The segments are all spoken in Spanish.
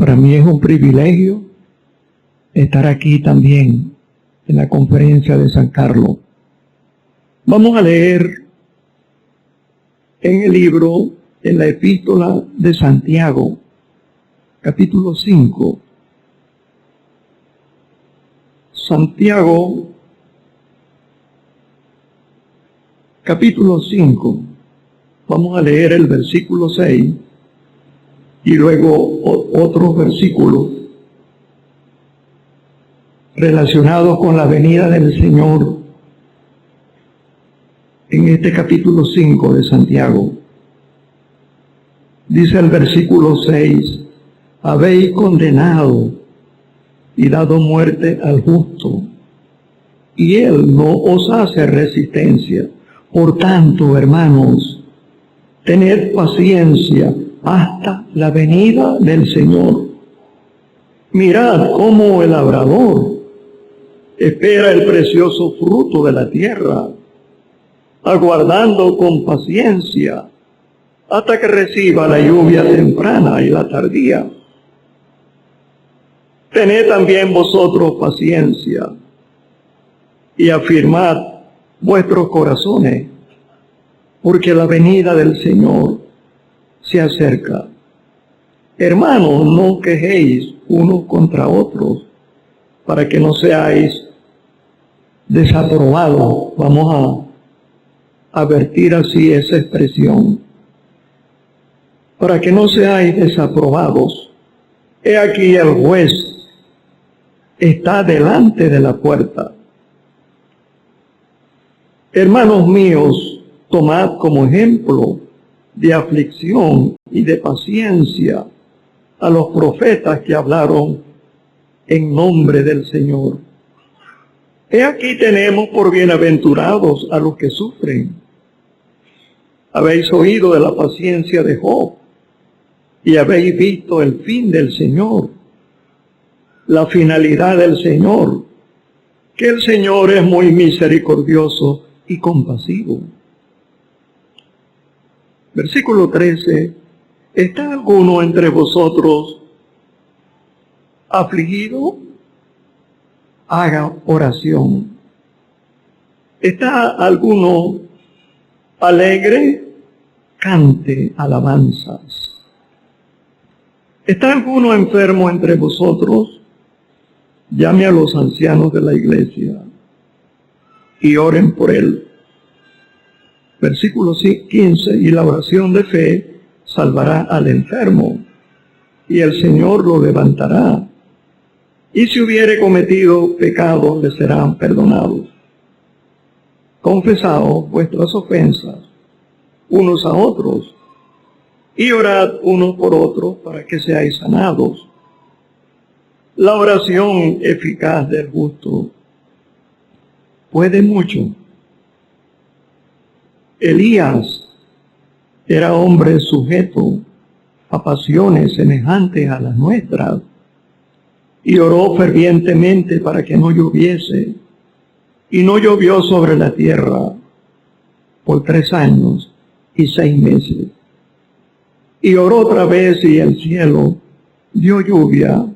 Para mí es un privilegio estar aquí también en la conferencia de San Carlos. Vamos a leer en el libro, en la epístola de Santiago, capítulo 5. Santiago, capítulo 5. Vamos a leer el versículo 6 y luego otros versículos relacionados con la venida del Señor en este capítulo 5 de Santiago. Dice el versículo 6: habéis condenado y dado muerte al justo, y él no os hace resistencia. Por tanto, hermanos, tened paciencia hasta la venida del Señor. Mirad cómo el labrador espera el precioso fruto de la tierra, aguardando con paciencia hasta que reciba la lluvia temprana y la tardía. Tened también vosotros paciencia y afirmad vuestros corazones, porque la venida del Señor se acerca. Hermanos, no quejéis unos contra otros, para que no seáis desaprobados. Vamos a vertir así esa expresión. Para que no seáis desaprobados. He aquí el juez está delante de la puerta. Hermanos míos, tomad como ejemplo de aflicción y de paciencia a los profetas que hablaron en nombre del Señor. He aquí tenemos por bienaventurados a los que sufren. Habéis oído de la paciencia de Job y habéis visto el fin del Señor, la finalidad del Señor, que el Señor es muy misericordioso y compasivo. Versículo 13: ¿está alguno entre vosotros afligido? Haga oración. ¿Está alguno alegre? Cante alabanzas. ¿Está alguno enfermo entre vosotros? Llame a los ancianos de la iglesia y oren por él. Versículo 15: y la oración de fe salvará al enfermo, y el Señor lo levantará. Y si hubiere cometido pecados, le serán perdonados. Confesaos vuestras ofensas unos a otros, y orad unos por otros para que seáis sanados. La oración eficaz del justo puede mucho. Elías era hombre sujeto a pasiones semejantes a las nuestras, y oró fervientemente para que no lloviese, y no llovió sobre la tierra por 3 años y 6 meses. Y oró otra vez, y el cielo dio lluvia,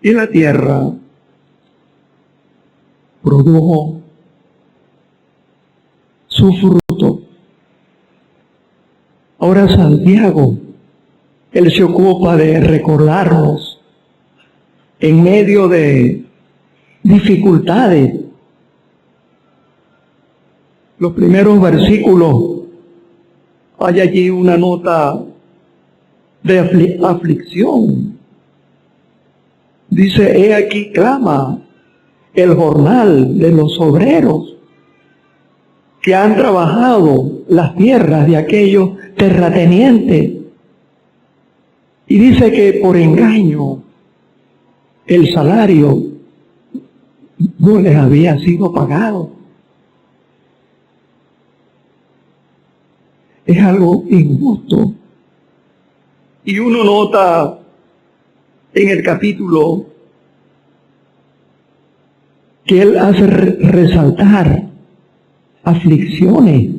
y la tierra produjo su fruto. Ahora Santiago, él se ocupa de recordarnos en medio de dificultades. Los primeros versículos, hay allí una nota de aflicción. Dice: he aquí clama el jornal de los obreros que han trabajado las tierras de aquellos terratenientes. Y dice que por engaño el salario no les había sido pagado. Es algo injusto. Y uno nota en el capítulo que él hace resaltar aflicciones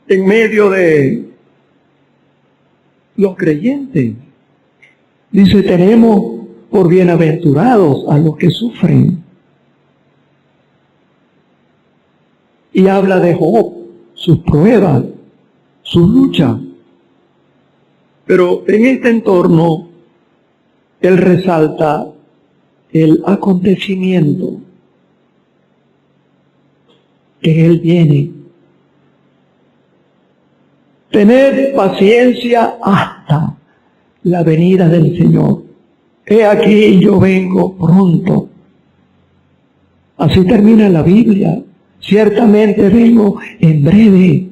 en medio de los creyentes. Dice, tenemos por bienaventurados a los que sufren. Y habla de Job, sus pruebas, sus luchas. Pero en este entorno, él resalta el acontecimiento que él viene. Tened paciencia hasta la venida del Señor. He aquí yo vengo pronto. Así termina la Biblia. Ciertamente vengo en breve.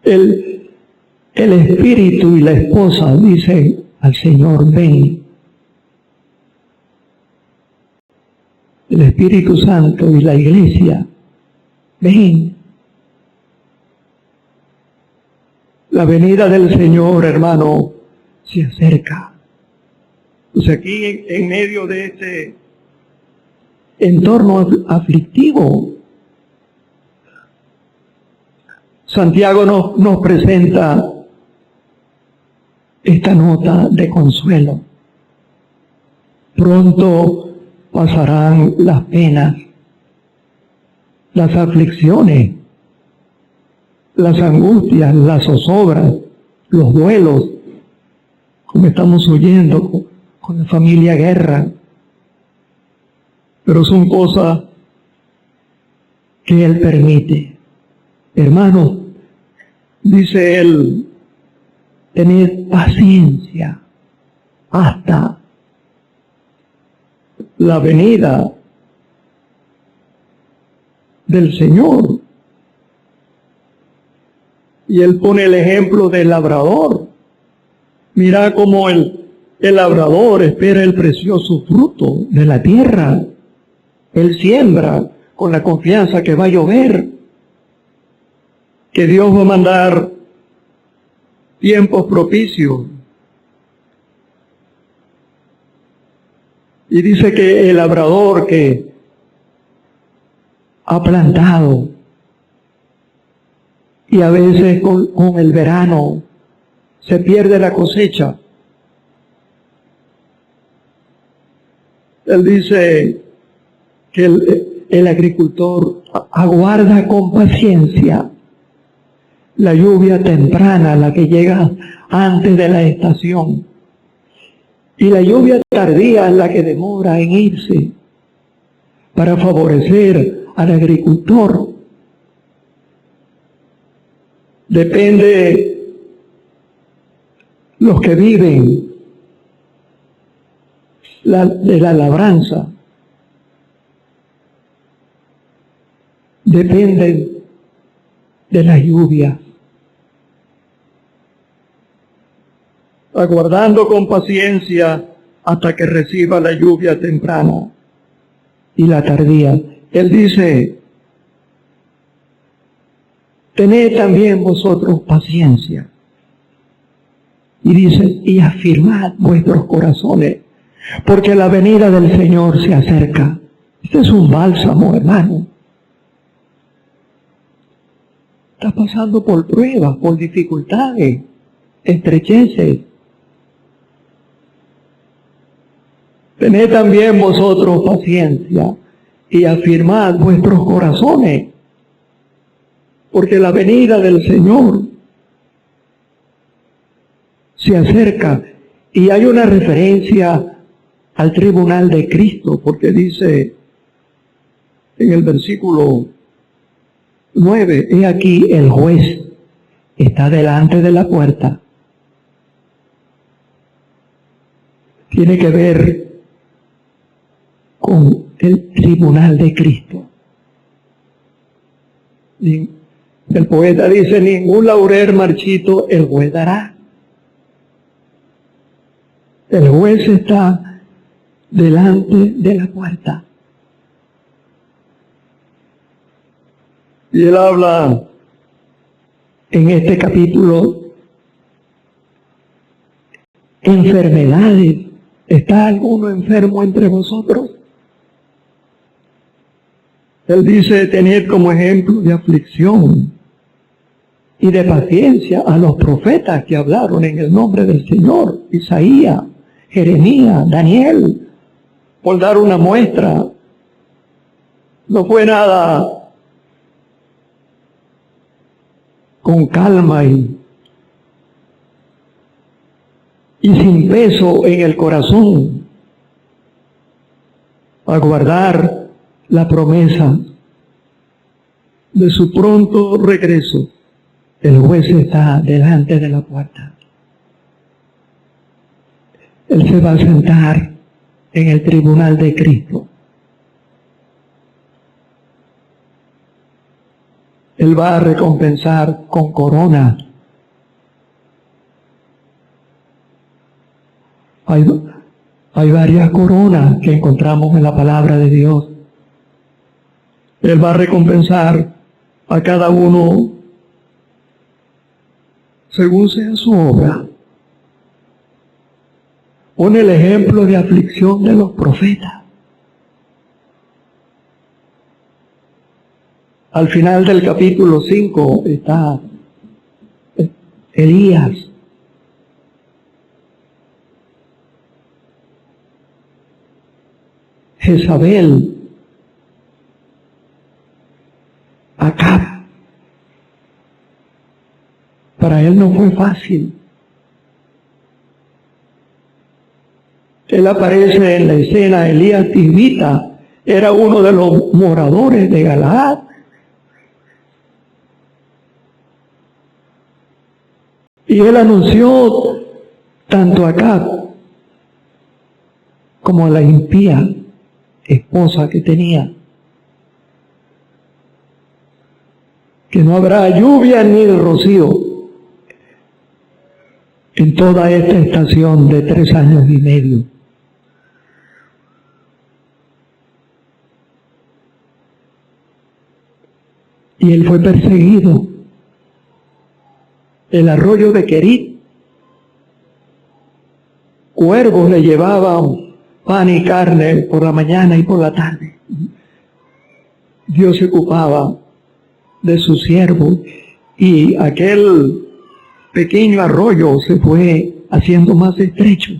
El espíritu y la esposa dicen al Señor, ven. El Espíritu Santo y la iglesia, ven. La venida del Señor, hermano, se acerca. Pues aquí en medio de este entorno aflictivo, Santiago nos presenta esta nota de consuelo. Pronto pasarán las penas, las aflicciones, las angustias, las zozobras, los duelos, como estamos oyendo con la familia Guerra. Pero son cosas que Él permite. Hermanos, dice Él, tened paciencia hasta la venida del Señor. Y Él pone el ejemplo del labrador. Mira cómo el labrador espera el precioso fruto de la tierra. Él siembra con la confianza que va a llover, que Dios va a mandar tiempos propicios. Y dice que el labrador que ha plantado, y a veces con el verano se pierde la cosecha. Él dice que el agricultor aguarda con paciencia la lluvia temprana, la que llega antes de la estación. Y la lluvia tardía es la que demora en irse para favorecer al agricultor. Depende los que viven de la labranza. Dependen de la lluvia. Aguardando con paciencia hasta que reciba la lluvia temprana y la tardía. Él dice, tened también vosotros paciencia. Y dice, y afirmad vuestros corazones, porque la venida del Señor se acerca. Este es un bálsamo, hermano. Estás pasando por pruebas, por dificultades, estrecheces. Tened también vosotros paciencia y afirmad vuestros corazones, porque la venida del Señor se acerca. Y hay una referencia al tribunal de Cristo, porque dice en el versículo 9, he aquí el juez está delante de la puerta. Tiene que ver con el tribunal de Cristo. El poeta dice, ningún laurel marchito el juez dará. El juez está delante de la puerta. Y él habla en este capítulo enfermedades. ¿Está alguno enfermo entre vosotros? Él dice, tened como ejemplo de aflicción y de paciencia a los profetas que hablaron en el nombre del Señor, Isaías, Jeremías, Daniel, por dar una muestra. No fue nada con calma y sin peso en el corazón, a guardar la promesa de su pronto regreso. El juez está delante de la puerta. Él se va a sentar en el tribunal de Cristo. Él va a recompensar con corona. Hay varias coronas que encontramos en la palabra de Dios. Él va a recompensar a cada uno según sea su obra. Pone el ejemplo de aflicción de los profetas. Al final del capítulo 5 está Elías. Jezabel, Acab. Para él no fue fácil. Él aparece en la escena. Elías Tisbita era uno de los moradores de Galaad. Y él anunció tanto a Acab como a la impía esposa que tenía, que no habrá lluvia ni rocío en toda esta estación de 3 años y medio. Y él fue perseguido. El arroyo de Querit, cuervos le llevaban pan y carne por la mañana y por la tarde. Dios se ocupaba de sus siervos y aquel pequeño arroyo se fue haciendo más estrecho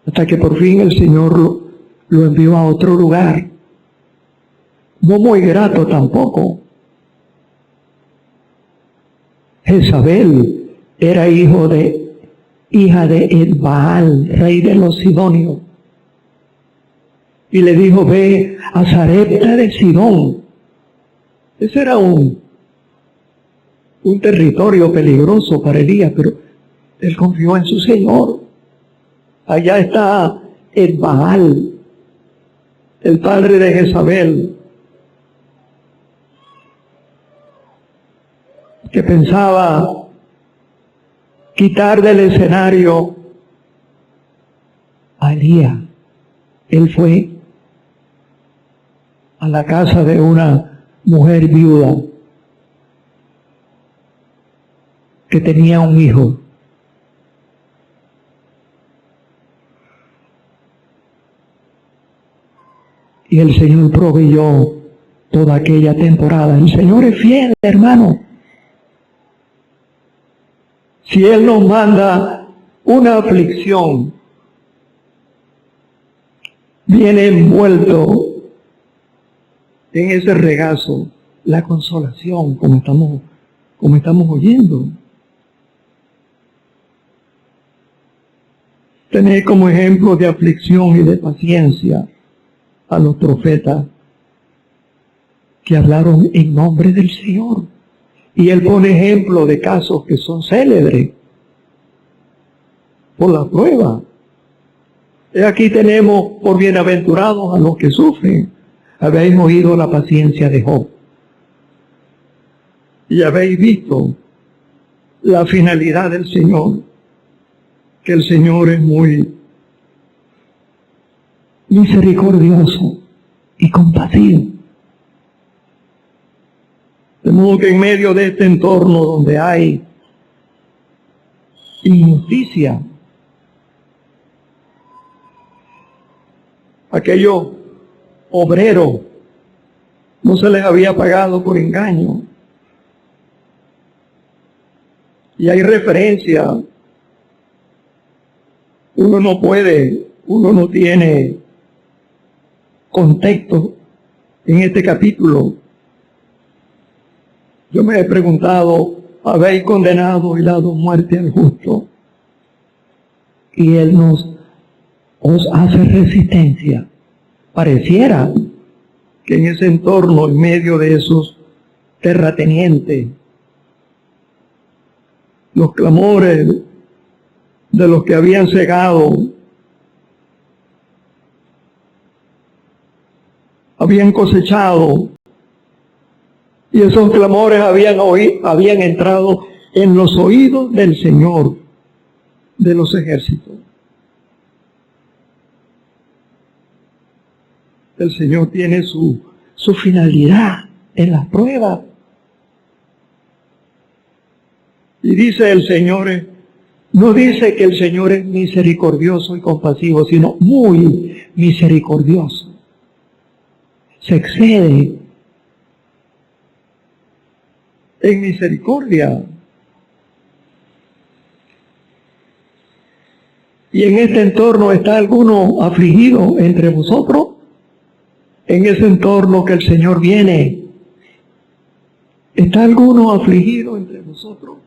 hasta que por fin el Señor lo envió a otro lugar. No muy grato tampoco. Jezabel era hija de Edbaal, rey de los Sidonios. Y le dijo, ve a Sarepta de Sidón. Ese era un territorio peligroso para Elías, pero él confió en su Señor. Allá está Edbaal, el padre de Jezabel, que pensaba quitar del escenario a Elías. Él fue a la casa de una mujer viuda que tenía un hijo. Y el Señor proveyó toda aquella temporada. El Señor es fiel, hermano. Si Él nos manda una aflicción, viene envuelto en ese regazo la consolación, como estamos oyendo. Tener como ejemplo de aflicción y de paciencia a los profetas que hablaron en nombre del Señor. Y Él pone ejemplo de casos que son célebres por la prueba. Y aquí tenemos por bienaventurados a los que sufren. Habéis oído la paciencia de Job. Y habéis visto la finalidad del Señor, que el Señor es muy misericordioso y compasivo. De modo que en medio de este entorno donde hay injusticia, aquellos obreros no se les había pagado por engaño. Y hay referencia. Uno no tiene contexto en este capítulo. Yo me he preguntado, ¿habéis condenado y dado muerte al justo? Y él os hace resistencia. Pareciera que en ese entorno, en medio de esos terratenientes, los clamores de los que habían cegado, habían cosechado, y esos clamores habían entrado en los oídos del Señor de los ejércitos. El Señor tiene su finalidad en las pruebas. Y dice el Señor, no dice que el Señor es misericordioso y compasivo, sino muy misericordioso. Se excede en misericordia. Y en este entorno está alguno afligido entre vosotros. En ese entorno que el Señor viene, ¿está alguno afligido entre vosotros?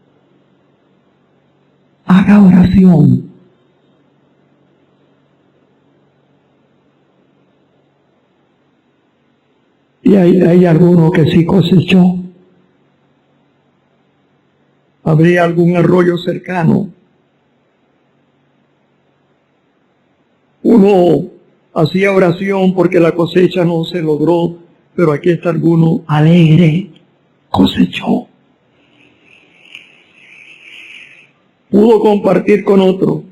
Haga oración. Y hay alguno que sí cosechó. Habría algún arroyo cercano. Uno hacía oración porque la cosecha no se logró, pero aquí está alguno alegre, cosechó. Pudo compartir con otro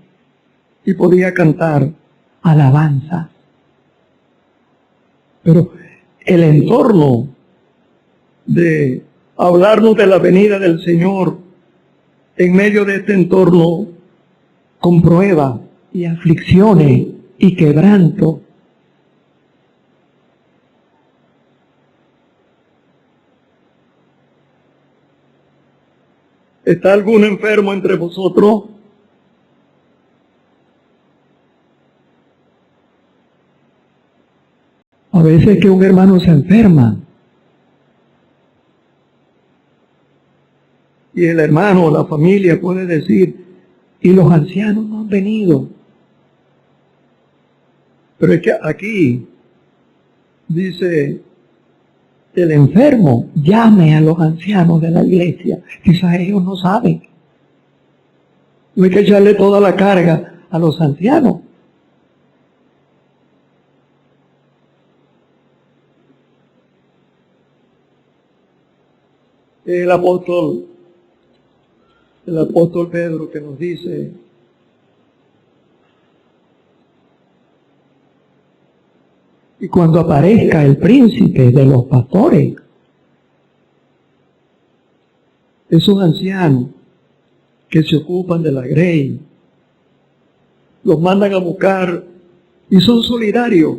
y podía cantar alabanza. Pero el entorno de hablarnos de la venida del Señor, en medio de este entorno, con pruebas y aflicciones y quebranto, ¿está algún enfermo entre vosotros? A veces que un hermano se enferma y el hermano o la familia puede decir, y los ancianos no han venido. Pero es que aquí dice, el enfermo llame a los ancianos de la iglesia. Quizás ellos no saben. No hay que echarle toda la carga a los ancianos. El apóstol Pedro que nos dice, y cuando aparezca el príncipe de los pastores, esos ancianos que se ocupan de la grey, los mandan a buscar y son solidarios.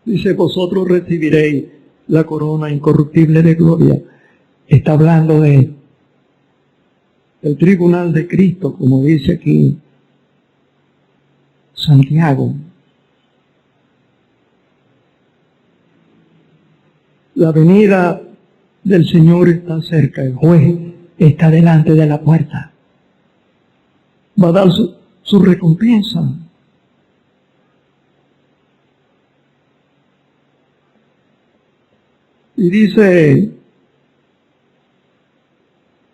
Dice, vosotros recibiréis la corona incorruptible de gloria. Está hablando de el tribunal de Cristo, como dice aquí Santiago. La venida del Señor está cerca, el juez está delante de la puerta. Va a dar su recompensa. Y dice,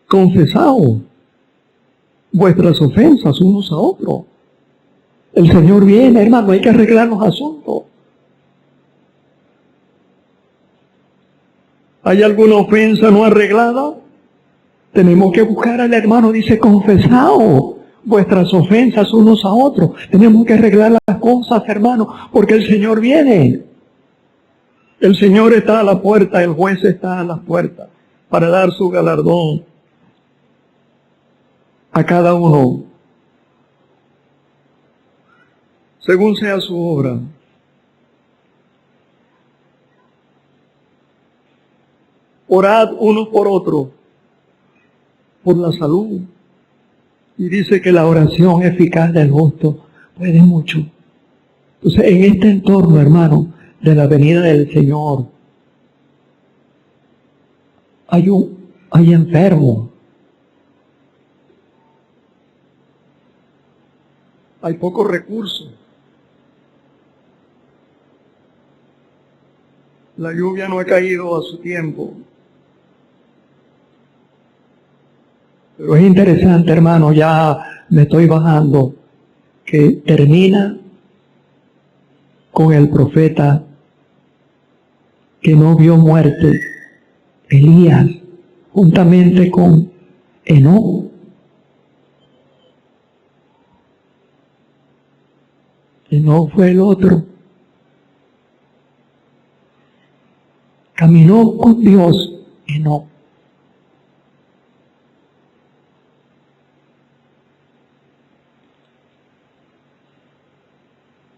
confesaos vuestras ofensas unos a otros. El Señor viene, hermano, hay que arreglar los asuntos. ¿Hay alguna ofensa no arreglada? Tenemos que buscar al hermano, dice, confesaos vuestras ofensas unos a otros. Tenemos que arreglar las cosas, hermano, porque el Señor viene. El Señor está a la puerta, el juez está a la puerta para dar su galardón a cada uno, según sea su obra. Orad unos por otros por la salud. Y dice que la oración eficaz del justo puede mucho. Entonces, en este entorno, hermano, de la venida del Señor, hay enfermos, hay pocos recursos, la lluvia no ha caído a su tiempo. Pero es interesante, hermano, ya me estoy bajando, que termina con el profeta que no vio muerte, Elías, juntamente con Enoc. Enoc fue el otro. Caminó con Dios, Enoc.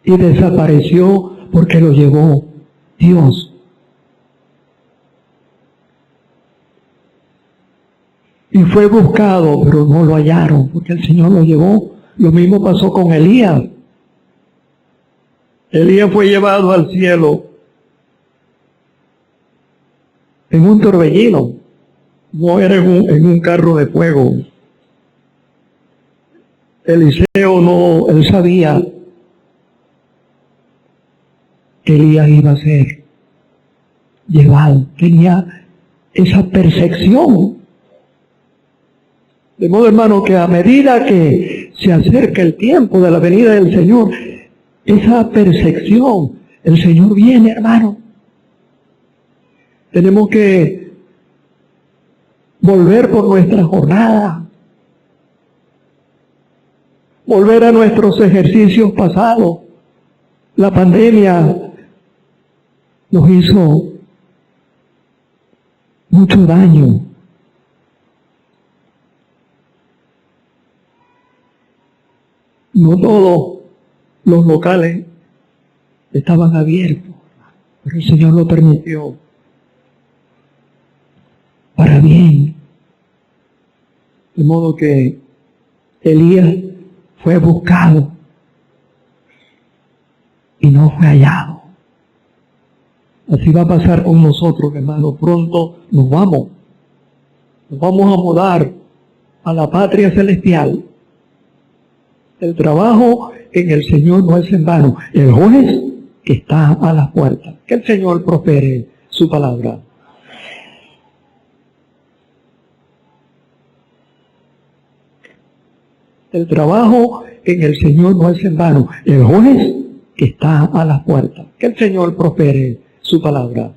Y desapareció porque lo llevó Dios. Y fue buscado, pero no lo hallaron, porque el Señor lo llevó. Lo mismo pasó con Elías. Elías fue llevado al cielo en un torbellino, no era en un carro de fuego. Eliseo no, él sabía que Elías iba a ser llevado, tenía esa percepción. De modo, hermano, que a medida que se acerca el tiempo de la venida del Señor, esa percepción, el Señor viene, hermano. Tenemos que volver por nuestra jornada, volver a nuestros ejercicios pasados. La pandemia nos hizo mucho daño. No todos los locales estaban abiertos, pero el Señor lo permitió para bien. De modo que Elías fue buscado y no fue hallado. Así va a pasar con nosotros, hermanos. Pronto nos vamos a mudar a la patria celestial. El trabajo en el Señor no es en vano. El juez que está a las puertas. Que el Señor prospere su palabra. El trabajo en el Señor no es en vano. El juez que está a las puertas. Que el Señor prospere su palabra.